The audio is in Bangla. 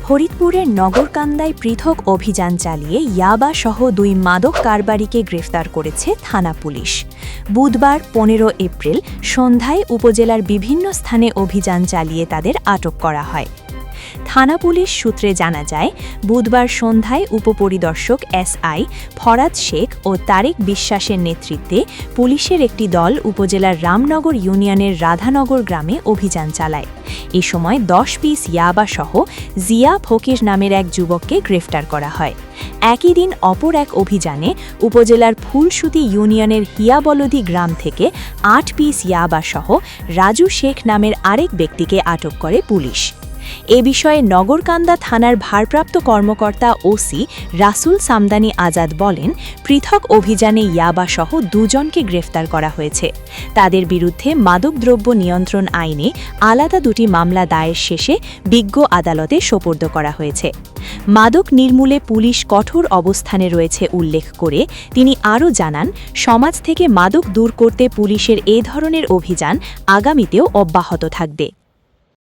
ফরিদপুরের নগরকান্দায় পৃথক অভিযান চালিয়ে ইয়াবাসহ ২ মাদক কারবারিকে গ্রেফতার করেছে থানা পুলিশ। বুধবার ১৫ এপ্রিল সন্ধ্যায় উপজেলার বিভিন্ন স্থানে অভিযান চালিয়ে তাদের আটক করা হয়। থানা পুলিশ সূত্রে জানা যায়, বুধবার সন্ধ্যায় উপপরিদর্শক এসআই ফরাদ শেখ ও তারেক বিশ্বাসের নেতৃত্বে পুলিশের একটি দল উপজেলার রামনগর ইউনিয়নের রাধানগর গ্রামে অভিযান চালায়। এ সময় ১০ পিস ইয়াবাসহ জিয়া ফকির নামের এক যুবককে গ্রেফতার করা হয়। একই দিন অপর এক অভিযানে উপজেলার ফুলসুতি ইউনিয়নের হিয়াবলদি গ্রাম থেকে ৮ পিস ইয়াবাসহ রাজু শেখ নামের আরেক ব্যক্তিকে আটক করে পুলিশ। এ বিষয়ে নগরকান্দা থানার ভারপ্রাপ্ত কর্মকর্তা ওসি রাসুল সামদানি আজাদ বলেন, পৃথক অভিযানে ইয়াবাসহ ২ জনকে গ্রেফতার করা হয়েছে। তাদের বিরুদ্ধে মাদকদ্রব্য নিয়ন্ত্রণ আইনে আলাদা ২টি মামলা দায়ের শেষে বিজ্ঞ আদালতে সোপর্দ করা হয়েছে। মাদক নির্মূলে পুলিশ কঠোর অবস্থানে রয়েছে উল্লেখ করে তিনি আরও জানান, সমাজ থেকে মাদক দূর করতে পুলিশের এ ধরনের অভিযান আগামীতেও অব্যাহত থাকবে।